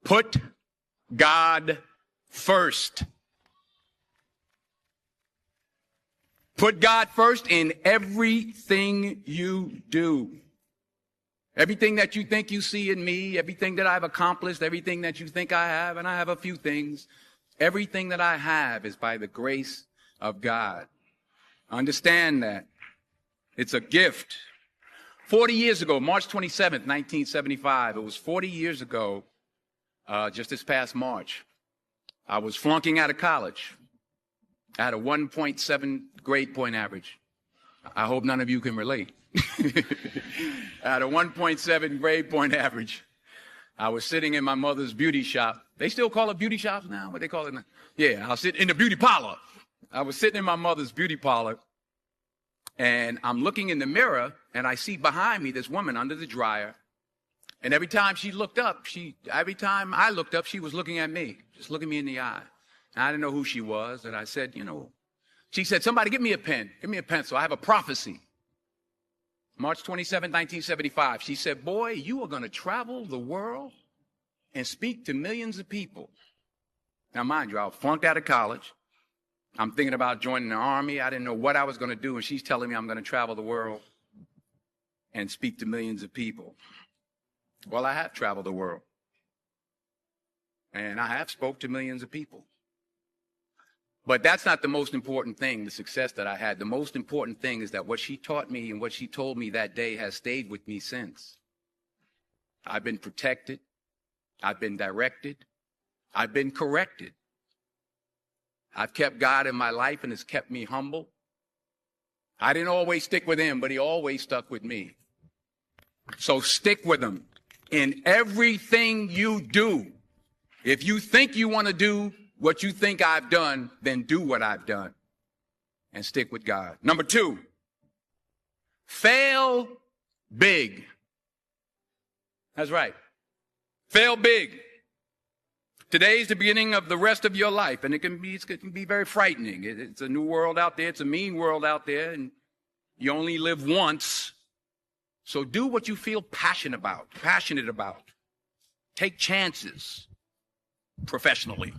Put God first. Put God first in everything you do. Everything that you think you see in me, everything that I've accomplished, everything that you think I have, and I have a few things, everything that I have is by the grace of God. Understand that. It's a gift. 40 years ago, March 27th, 1975, it was 40 years ago, just this past March, I was flunking out of college. I had a 1.7 grade point average. I hope none of you can relate. I had a 1.7 grade point average. I was sitting in my mother's beauty shop. They still call it beauty shops now? What they call it now? Yeah, I was sitting in the beauty parlor. I was sitting in my mother's beauty parlor, and I'm looking in the mirror, and I see behind me this woman under the dryer. And every time she looked up, every time I looked up, she was looking at me, just looking me in the eye. And I didn't know who she was, and I said, she said, somebody give me a pen, give me a pencil. I have a prophecy. March 27, 1975, she said, boy, you are going to travel the world and speak to millions of people. Now, mind you, I flunked out of college. I'm thinking about joining the army. I didn't know what I was going to do, and she's telling me I'm going to travel the world and speak to millions of people. Well, I have traveled the world, and I have spoke to millions of people. But that's not the most important thing, the success that I had. The most important thing is that what she taught me and what she told me that day has stayed with me since. I've been protected. I've been directed. I've been corrected. I've kept God in my life, and it's kept me humble. I didn't always stick with him, but he always stuck with me. So stick with him in everything you do. If you think you want to do what you think I've done, then do what I've done and stick with God. Number 2, fail big. That's right. Fail big. Today's the beginning of the rest of your life, and it can be very frightening. It's a new world out there. It's a mean world out there, and you only live once. So do what you feel passionate about. Take chances professionally.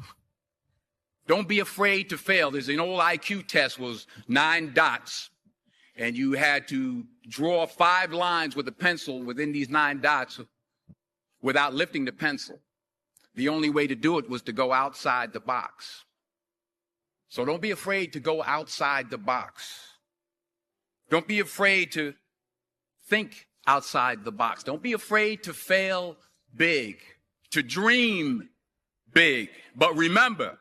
Don't be afraid to fail. There's an old IQ test, was 9 dots, and you had to draw 5 lines with a pencil within these 9 dots without lifting the pencil. The only way to do it was to go outside the box. So don't be afraid to go outside the box. Don't be afraid to think outside the box. Don't be afraid to fail big, to dream big. But remember,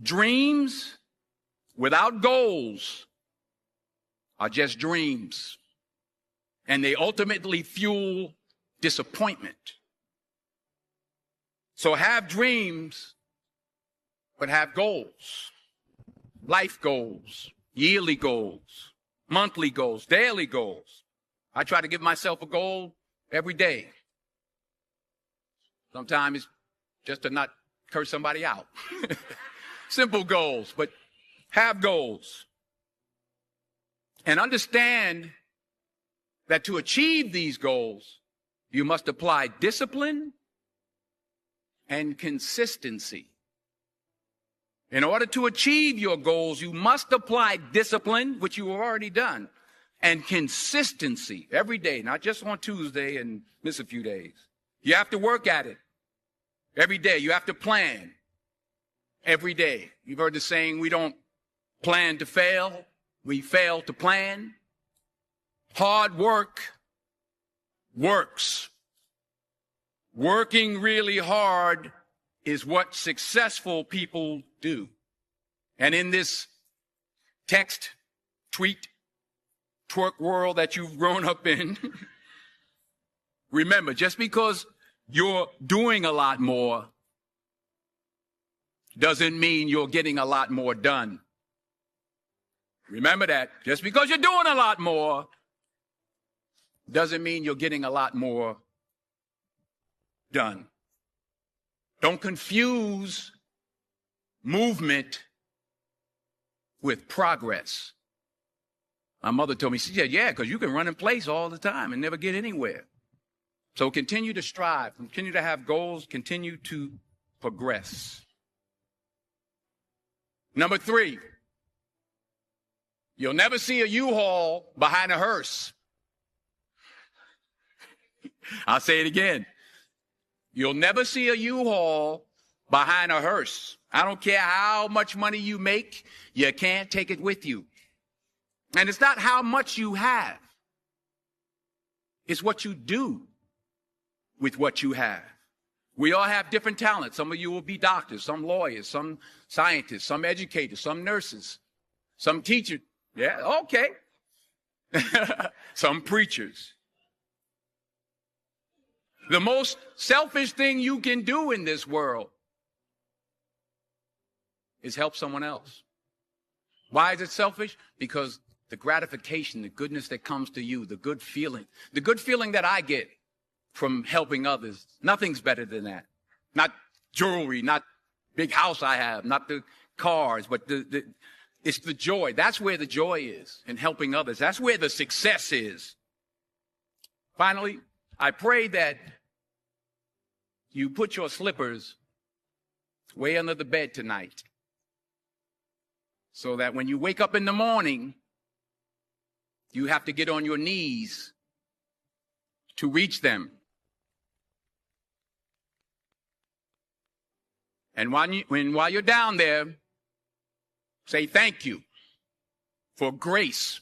dreams without goals are just dreams, and they ultimately fuel disappointment. So have dreams, but have goals. Life goals, yearly goals, monthly goals, daily goals. I try to give myself a goal every day. Sometimes it's just to not curse somebody out. Simple goals, but have goals. And understand that to achieve these goals, you must apply discipline and consistency. In order to achieve your goals, you must apply discipline, which you have already done, and consistency every day, not just on Tuesday and miss a few days. You have to work at it every day. You have to plan every day. You've heard the saying, we don't plan to fail, we fail to plan. Hard work works. Working really hard is what successful people do. And in this text, tweet, twerk world that you've grown up in, remember, just because you're doing a lot more doesn't mean you're getting a lot more done. Remember that. Just because you're doing a lot more doesn't mean you're getting a lot more done. Don't confuse movement with progress. My mother told me, she said, yeah, because you can run in place all the time and never get anywhere. So continue to strive, continue to have goals, continue to progress. Number 3, you'll never see a U-Haul behind a hearse. I'll say it again. You'll never see a U-Haul behind a hearse. I don't care how much money you make, you can't take it with you. And it's not how much you have. It's what you do with what you have. We all have different talents. Some of you will be doctors, some lawyers, some scientists, some educators, some nurses, some teachers. Yeah, okay. Some preachers. The most selfish thing you can do in this world is help someone else. Why is it selfish? Because the gratification, the goodness that comes to you, the good feeling that I get from helping others, nothing's better than that. Not jewelry, not big house I have, not the cars, but it's the joy. That's where the joy is in helping others. That's where the success is. Finally, I pray that you put your slippers way under the bed tonight so that when you wake up in the morning, you have to get on your knees to reach them. And while you're down there, say thank you for grace.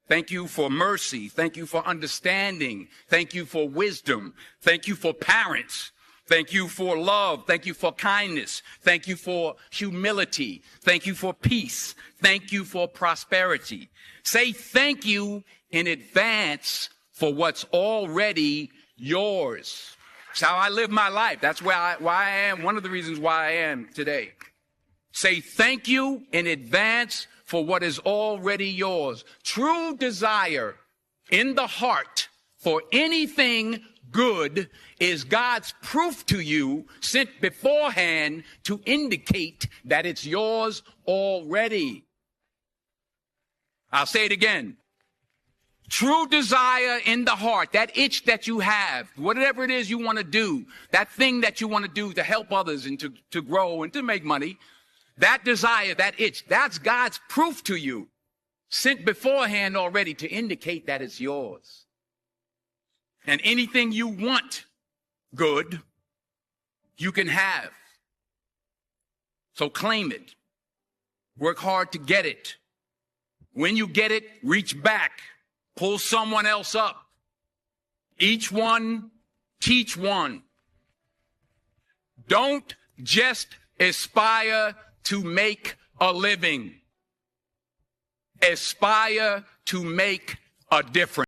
Thank you for mercy. Thank you for understanding. Thank you for wisdom. Thank you for parents. Thank you for love. Thank you for kindness. Thank you for humility. Thank you for peace. Thank you for prosperity. Say thank you in advance for what's already yours. It's how I live my life. That's why I am, one of the reasons why I am today. Say thank you in advance for what is already yours. True desire in the heart for anything good is God's proof to you sent beforehand to indicate that it's yours already. I'll say it again. True desire in the heart, that itch that you have, whatever it is you want to do, that thing that you want to do to help others and to grow and to make money, that desire, that itch, that's God's proof to you, sent beforehand already to indicate that it's yours. And anything you want good, you can have. So claim it. Work hard to get it. When you get it, reach back. Pull someone else up. Each one, teach one. Don't just aspire to make a living. Aspire to make a difference.